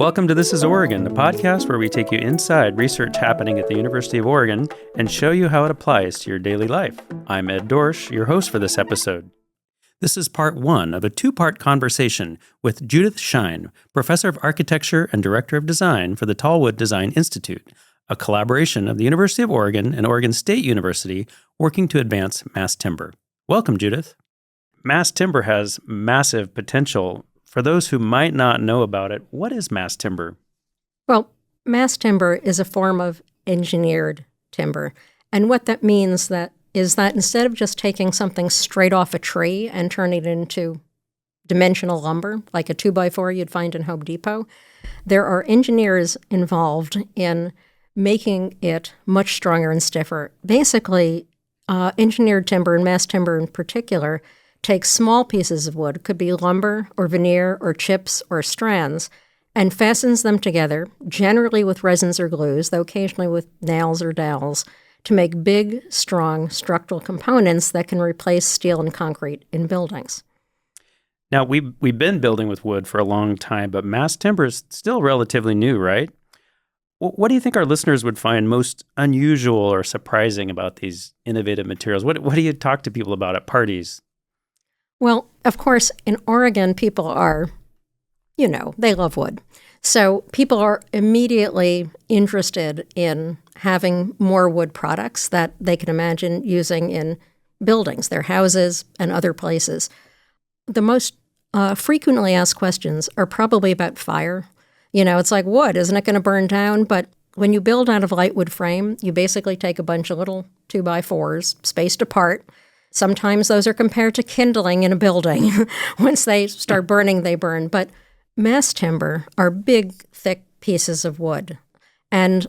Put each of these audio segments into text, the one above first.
Welcome to This is Oregon, the podcast where we take you inside research happening at the University of Oregon and show you how it applies to your daily life. I'm Ed Dorsch, your host for this episode. This is part one of a two-part conversation with Judith Sheine, professor of architecture and director of design for the TallWood Design Institute, a collaboration of the University of Oregon and Oregon State University working to advance mass timber. Welcome, Judith. Mass timber has massive potential. For those who might not know about it, what is mass timber? Well, mass timber is a form of engineered timber. And what that means is that instead of just taking something straight off a tree and turning it into dimensional lumber, like a 2x4 you'd find in Home Depot, there are engineers involved in making it much stronger and stiffer. Basically, engineered timber, and mass timber in particular, takes small pieces of wood, could be lumber or veneer or chips or strands, and fastens them together, generally with resins or glues, though occasionally with nails or dowels, to make big, strong structural components that can replace steel and concrete in buildings. Now, we've been building with wood for a long time, but mass timber is still relatively new, right? What do you think our listeners would find most unusual or surprising about these innovative materials? What do you talk to people about at parties? Well, of course, in Oregon, people are, they love wood. So people are immediately interested in having more wood products that they can imagine using in buildings, their houses, and other places. The most frequently asked questions are probably about fire. It's like wood, isn't it going to burn down? But when you build out of light wood frame, you basically take a bunch of little 2x4s spaced apart. Sometimes those are compared to kindling in a building. Once they start burning, they burn. But mass timber are big, thick pieces of wood. And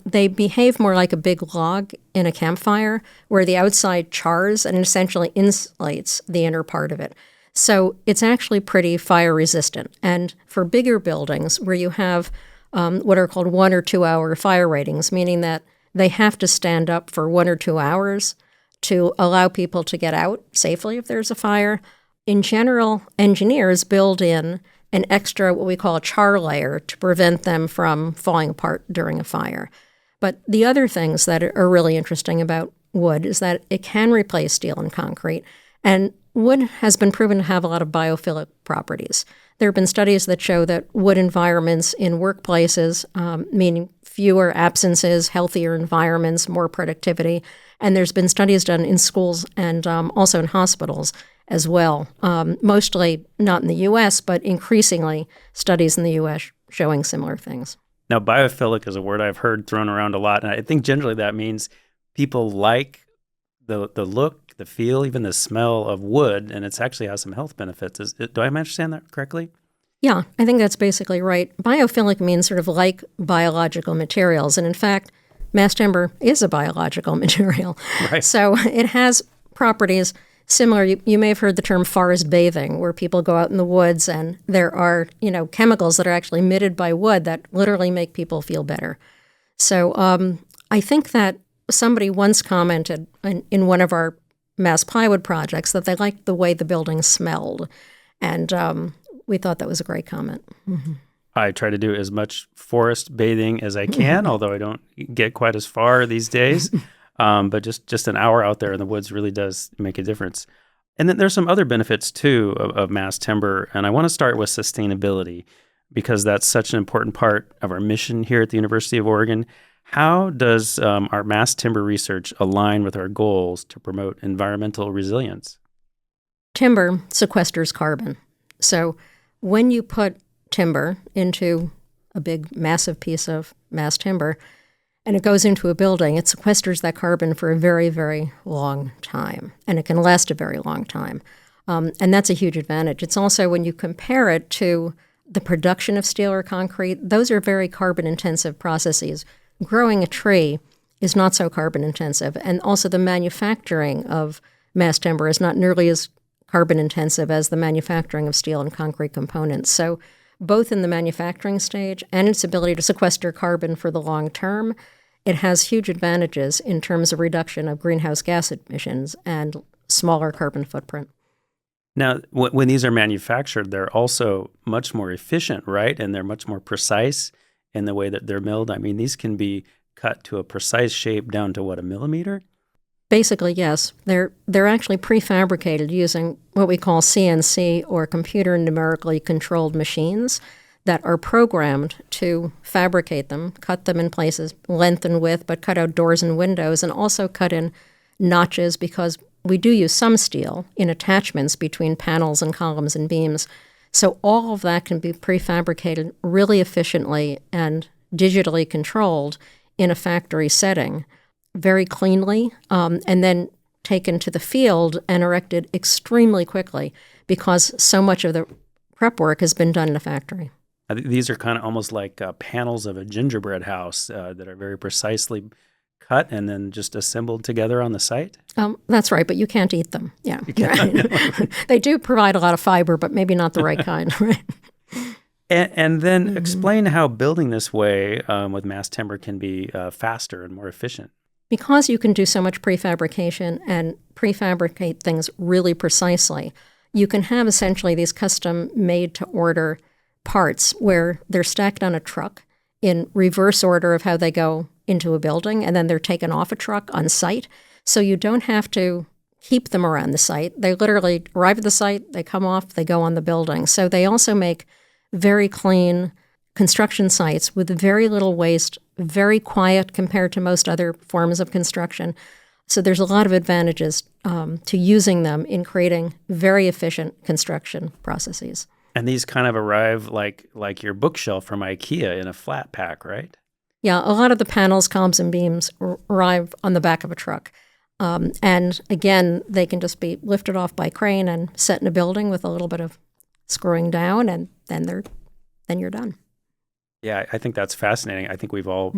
they behave more like a big log in a campfire, where the outside chars and essentially insulates the inner part of it. So it's actually pretty fire resistant. And for bigger buildings where you have what are called 1 or 2 hour fire ratings, meaning that they have to stand up for 1 or 2 hours to allow people to get out safely if there's a fire. In general, engineers build in an extra, what we call a char layer, to prevent them from falling apart during a fire. But the other things that are really interesting about wood is that it can replace steel and concrete. And wood has been proven to have a lot of biophilic properties. There have been studies that show that wood environments in workplaces, meaning fewer absences, healthier environments, more productivity. And there's been studies done in schools and also in hospitals as well, mostly not in the U.S., but increasingly studies in the U.S. showing similar things. Now, biophilic is a word I've heard thrown around a lot, and I think generally that means people like the look, the feel, even the smell of wood, and it actually has some health benefits. Do I understand that correctly? Yeah, I think that's basically right. Biophilic means sort of like biological materials, and in fact, mass timber is a biological material. Right. So it has properties similar. You may have heard the term forest bathing, where people go out in the woods and there are, chemicals that are actually emitted by wood that literally make people feel better. So I think that somebody once commented in one of our mass plywood projects that they liked the way the building smelled. And we thought that was a great comment. Mm-hmm. I try to do as much forest bathing as I can, although I don't get quite as far these days. But just an hour out there in the woods really does make a difference. And then there's some other benefits, too, of mass timber. And I want to start with sustainability, because that's such an important part of our mission here at the University of Oregon. How does our mass timber research align with our goals to promote environmental resilience? Timber sequesters carbon. So when you put timber into a big, massive piece of mass timber, and it goes into a building, it sequesters that carbon for a very, very long time, and it can last a very long time. And that's a huge advantage. It's also, when you compare it to the production of steel or concrete, those are very carbon-intensive processes. Growing a tree is not so carbon-intensive, and also the manufacturing of mass timber is not nearly as carbon-intensive as the manufacturing of steel and concrete components. So both in the manufacturing stage and its ability to sequester carbon for the long term, it has huge advantages in terms of reduction of greenhouse gas emissions and smaller carbon footprint. Now, when these are manufactured, they're also much more efficient, right? And they're much more precise in the way that they're milled. I mean, these can be cut to a precise shape down to, what, a millimeter? Basically, yes. They're actually prefabricated using what we call CNC, or computer numerically controlled machines, that are programmed to fabricate them, cut them in places, length and width, but cut out doors and windows, and also cut in notches, because we do use some steel in attachments between panels and columns and beams. So all of that can be prefabricated really efficiently and digitally controlled in a factory setting, very cleanly, and then taken to the field and erected extremely quickly, because so much of the prep work has been done in a factory. These are kind of almost like panels of a gingerbread house that are very precisely cut and then just assembled together on the site? That's right, but you can't eat them. Yeah. Right. They do provide a lot of fiber, but maybe not the right kind, right? And then explain how building this way with mass timber can be faster and more efficient. Because you can do so much prefabrication and prefabricate things really precisely, you can have essentially these custom made-to-order parts where they're stacked on a truck in reverse order of how they go into a building, and then they're taken off a truck on site. So you don't have to keep them around the site. They literally arrive at the site, they come off, they go on the building. So they also make very clean construction sites with very little waste, very quiet compared to most other forms of construction. So there's a lot of advantages to using them in creating very efficient construction processes. And these kind of arrive like your bookshelf from IKEA in a flat pack, right? Yeah, a lot of the panels, columns, and beams arrive on the back of a truck. And again, they can just be lifted off by crane and set in a building with a little bit of screwing down, and then you're done. Yeah, I think that's fascinating. I think we've all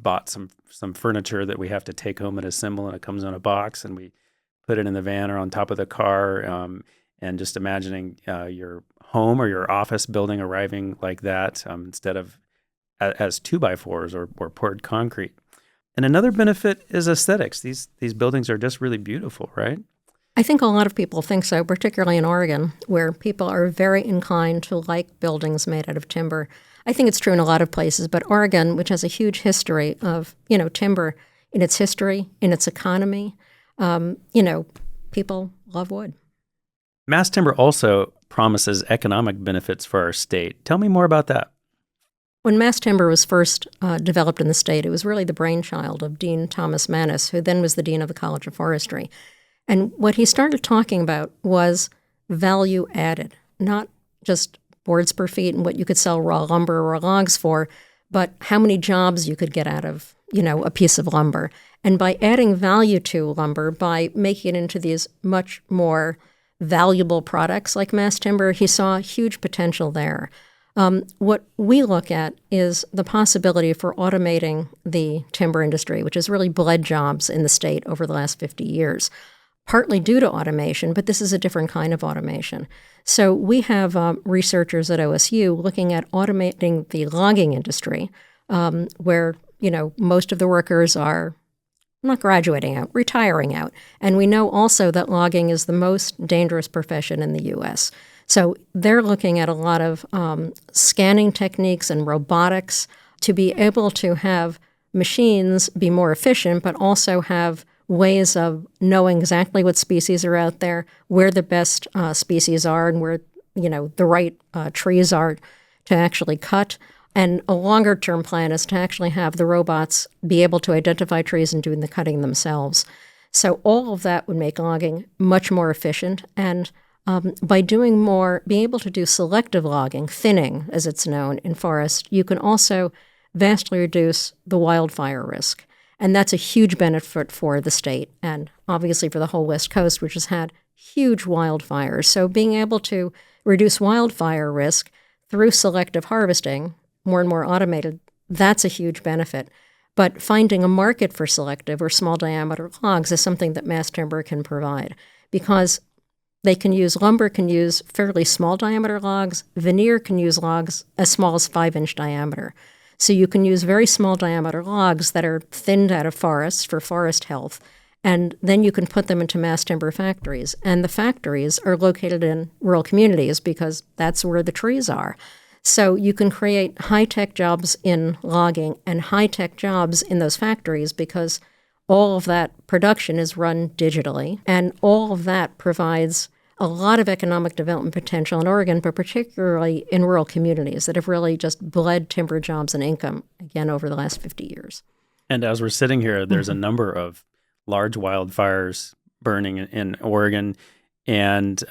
bought some furniture that we have to take home and assemble, and it comes in a box, and we put it in the van or on top of the car. And just imagining your home or your office building arriving like that instead of as 2x4s or poured concrete. And another benefit is aesthetics. These buildings are just really beautiful, right? I think a lot of people think so, particularly in Oregon, where people are very inclined to like buildings made out of timber. I think it's true in a lot of places, but Oregon, which has a huge history of, timber in its history, in its economy, people love wood. Mass timber also promises economic benefits for our state. Tell me more about that. When mass timber was first developed in the state, it was really the brainchild of Dean Thomas Mannis, who then was the dean of the College of Forestry. And what he started talking about was value added, not just boards per feet and what you could sell raw lumber or logs for, but how many jobs you could get out of, a piece of lumber. And by adding value to lumber, by making it into these much more valuable products like mass timber, he saw huge potential there. What we look at is the possibility for automating the timber industry, which has really bled jobs in the state over the last 50 years, partly due to automation, but this is a different kind of automation. So we have researchers at OSU looking at automating the logging industry, where, most of the workers are not graduating out, retiring out. And we know also that logging is the most dangerous profession in the U.S. So they're looking at a lot of scanning techniques and robotics to be able to have machines be more efficient, but also have ways of knowing exactly what species are out there, where the best species are, and where, the right trees are to actually cut. And a longer-term plan is to actually have the robots be able to identify trees and doing the cutting themselves. So all of that would make logging much more efficient. And by doing more, being able to do selective logging, thinning, as it's known in forest, you can also vastly reduce the wildfire risk. And that's a huge benefit for the state and obviously for the whole West Coast, which has had huge wildfires. So being able to reduce wildfire risk through selective harvesting, more and more automated, that's a huge benefit. But finding a market for selective or small diameter logs is something that mass timber can provide, because lumber can use fairly small diameter logs, veneer can use logs as small as 5-inch diameter. So you can use very small diameter logs that are thinned out of forests for forest health, And then you can put them into mass timber factories. And the factories are located in rural communities because that's where the trees are. So you can create high-tech jobs in logging and high-tech jobs in those factories because all of that production is run digitally. And all of that provides a lot of economic development potential in Oregon, but particularly in rural communities that have really just bled timber jobs and income, again, over the last 50 years. And as we're sitting here, there's a number of large wildfires burning in Oregon, and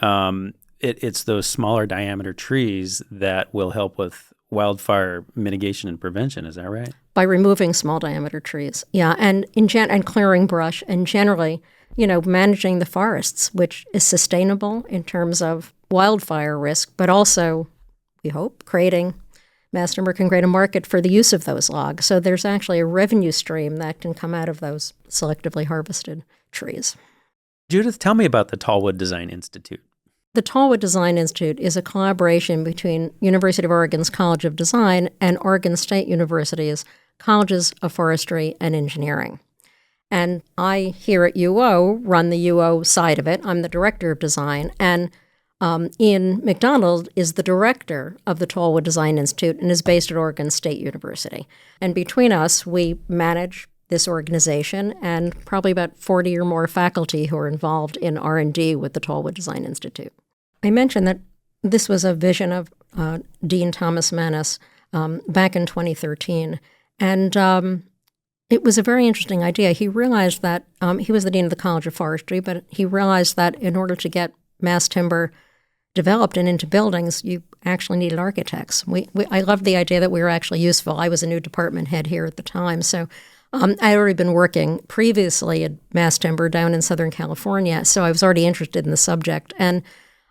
it's those smaller diameter trees that will help with wildfire mitigation and prevention. Is that right? By removing small diameter trees, yeah, and and clearing brush, and generally, managing the forests, which is sustainable in terms of wildfire risk, but also, we hope, mass timber can create a market for the use of those logs. So there's actually a revenue stream that can come out of those selectively harvested trees. Judith, tell me about the TallWood Design Institute. The TallWood Design Institute is a collaboration between University of Oregon's College of Design and Oregon State University's Colleges of Forestry and Engineering. And I, here at UO, run the UO side of it. I'm the director of design, and Ian McDonald is the director of the TallWood Design Institute and is based at Oregon State University. And between us, we manage this organization and probably about 40 or more faculty who are involved in R&D with the TallWood Design Institute. I mentioned that this was a vision of Dean Thomas Maness back in 2013. And it was a very interesting idea. He realized that he was the dean of the College of Forestry, but he realized that in order to get mass timber developed and into buildings, you actually needed architects. I loved the idea that we were actually useful. I was a new department head here at the time, so I had already been working previously at mass timber down in Southern California, so I was already interested in the subject. And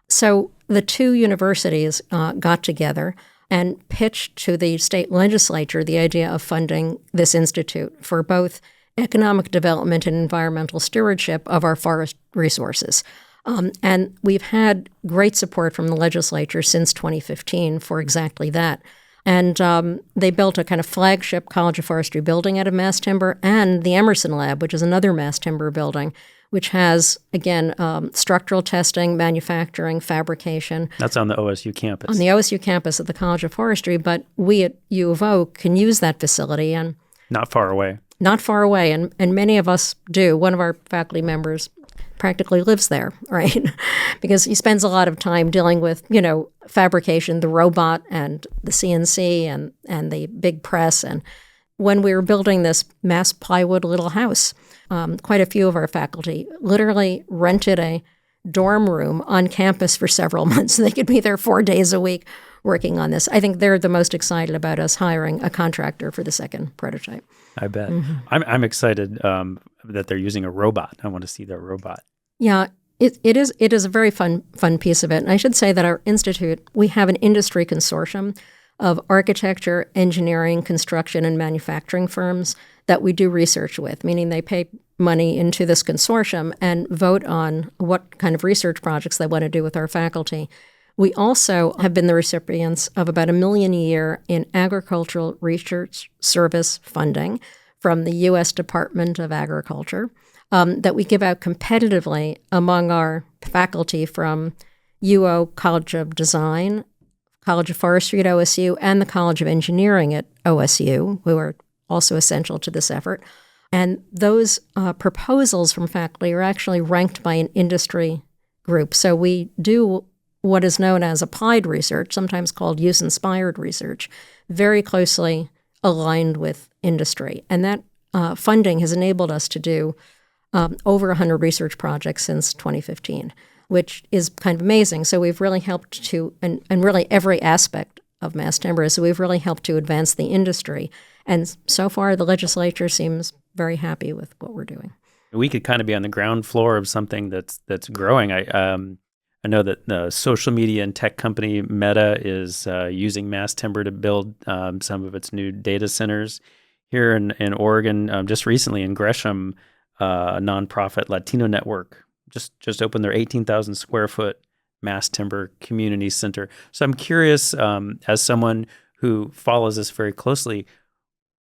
so the two universities got together and pitched to the state legislature the idea of funding this institute for both economic development and environmental stewardship of our forest resources. And we've had great support from the legislature since 2015 for exactly that. And they built a kind of flagship College of Forestry building out of mass timber, and the Emerson Lab, which is another mass timber building, which has, again, structural testing, manufacturing, fabrication. That's on the OSU campus. On the OSU campus at the College of Forestry, but we at U of O can use that facility. And not far away. Not far away, and many of us do. One of our faculty members practically lives there, right? Because he spends a lot of time dealing with, fabrication, the robot and the CNC and the big press. And when we were building this mass plywood little house, quite a few of our faculty literally rented a dorm room on campus for several months. They could be there 4 days a week working on this. I think they're the most excited about us hiring a contractor for the second prototype. I bet. Mm-hmm. I'm excited that they're using a robot. I want to see their robot. Yeah, it is a very fun piece of it. And I should say that our institute, we have an industry consortium of architecture, engineering, construction, and manufacturing firms that we do research with, meaning they pay money into this consortium and vote on what kind of research projects they want to do with our faculty. We also have been the recipients of about $1 million a year in agricultural research service funding from the U.S. Department of Agriculture that we give out competitively among our faculty from UO College of Design, College of Forestry at OSU, and the College of Engineering at OSU, who are also essential to this effort. And those proposals from faculty are actually ranked by an industry group. So we do what is known as applied research, sometimes called use-inspired research, very closely aligned with industry. And that funding has enabled us to do over 100 research projects since 2015, which is kind of amazing. So we've really helped to, and really every aspect of mass timber, so we've really helped to advance the industry. And so far, the legislature seems very happy with what we're doing. We could kind of be on the ground floor of something that's growing. I know that the social media and tech company Meta is using mass timber to build some of its new data centers here in Oregon. Just recently in Gresham, a nonprofit Latino network just opened their 18,000 square foot mass timber community center. So I'm curious, as someone who follows this very closely,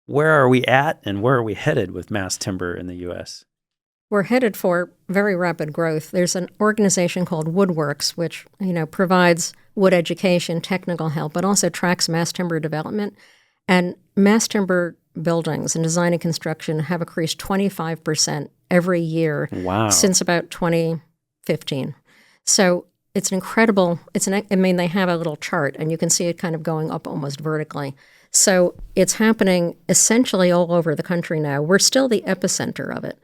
where are we at and where are we headed with mass timber in the U.S.? We're headed for very rapid growth. There's an organization called Woodworks, which, provides wood education, technical help, but also tracks mass timber development. And mass timber buildings and design and construction have increased 25% every year since about 2015. So it's an incredible, they have a little chart, and you can see it kind of going up almost vertically. So it's happening essentially all over the country now. We're still the epicenter of it.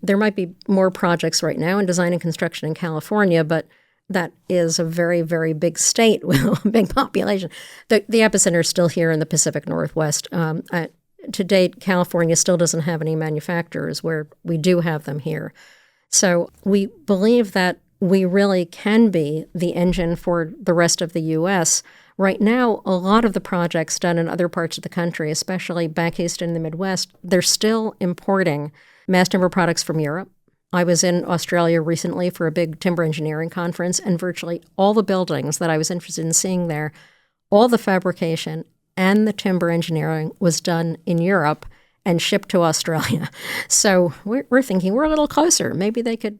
There might be more projects right now in design and construction in California, but that is a very, very big state with a big population. The epicenter is still here in the Pacific Northwest. To date, California still doesn't have any manufacturers where we do have them here. So we believe that we really can be the engine for the rest of the U.S. Right now, a lot of the projects done in other parts of the country, especially back east in the Midwest, they're still importing mass timber products from Europe. I was in Australia recently for a big timber engineering conference, and virtually all the buildings that I was interested in seeing there, all the fabrication and the timber engineering was done in Europe and shipped to Australia. So we're thinking we're a little closer. Maybe they could,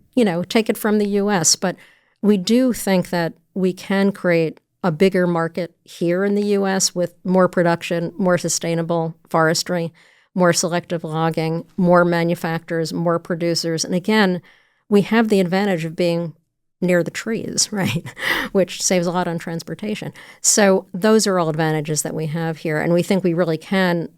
take it from the U.S. But we do think that we can create a bigger market here in the U.S. with more production, more sustainable forestry, more selective logging, more manufacturers, more producers. And again, we have the advantage of being near the trees, right, which saves a lot on transportation. So those are all advantages that we have here. And we think we really can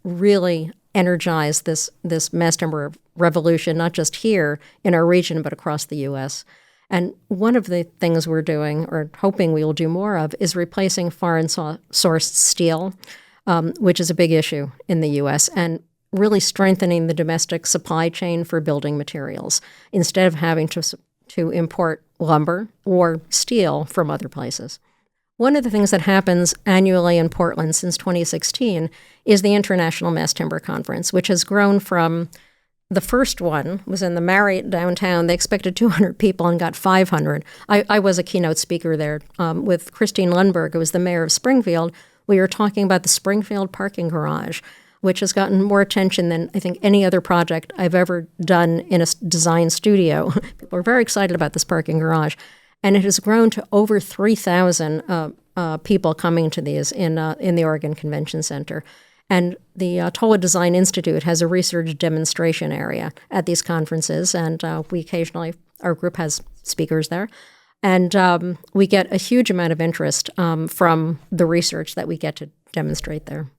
energize this mass timber revolution, not just here in our region, but across the U.S. And one of the things we're doing, or hoping we will do more of, is replacing foreign sourced steel, which is a big issue in the U.S., and really strengthening the domestic supply chain for building materials instead of having to import lumber or steel from other places. One of the things that happens annually in Portland since 2016 is the International Mass Timber Conference, which has grown from the first one was in the Marriott downtown. They expected 200 people and got 500. I was a keynote speaker there with Christine Lundberg, who was the mayor of Springfield. We were talking about the Springfield parking garage, which has gotten more attention than I think any other project I've ever done in a design studio. People are very excited about this parking garage. And it has grown to over 3,000 people coming to these in the Oregon Convention Center. And the TallWood Design Institute has a research demonstration area at these conferences, and we occasionally, our group has speakers there. And we get a huge amount of interest from the research that we get to demonstrate there.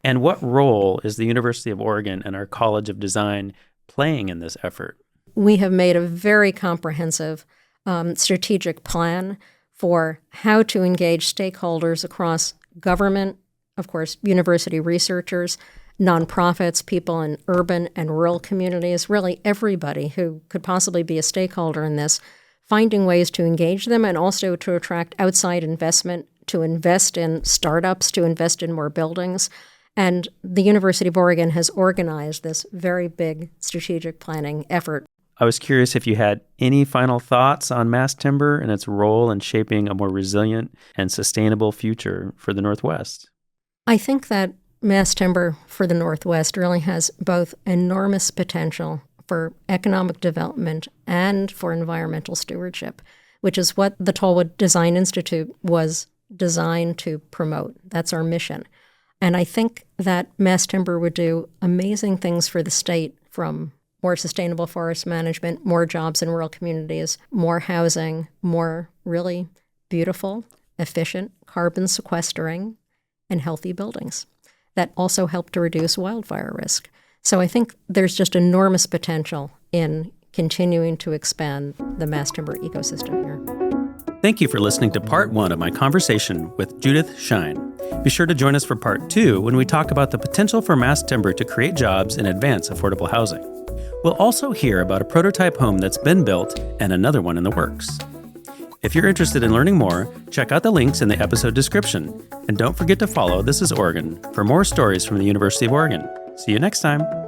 And what role is the University of Oregon and our College of Design playing in this effort? We have made a very comprehensive strategic plan for how to engage stakeholders across government, of course, university researchers, nonprofits, people in urban and rural communities, really everybody who could possibly be a stakeholder in this, finding ways to engage them and also to attract outside investment, to invest in startups, to invest in more buildings. And the University of Oregon has organized this very big strategic planning effort. I was curious if you had any final thoughts on mass timber and its role in shaping a more resilient and sustainable future for the Northwest. I think that mass timber for the Northwest really has both enormous potential for economic development and for environmental stewardship, which is what the TallWood Design Institute was designed to promote. That's our mission. And I think that mass timber would do amazing things for the state, from more sustainable forest management, more jobs in rural communities, more housing, more really beautiful, efficient, carbon sequestering, and healthy buildings that also help to reduce wildfire risk. So I think there's just enormous potential in continuing to expand the mass timber ecosystem here. Thank you for listening to part 1 of my conversation with Judith Sheine. Be sure to join us for part 2 when we talk about the potential for mass timber to create jobs and advance affordable housing. We'll also hear about a prototype home that's been built and another one in the works. If you're interested in learning more, check out the links in the episode description. And don't forget to follow This is Oregon for more stories from the University of Oregon. See you next time.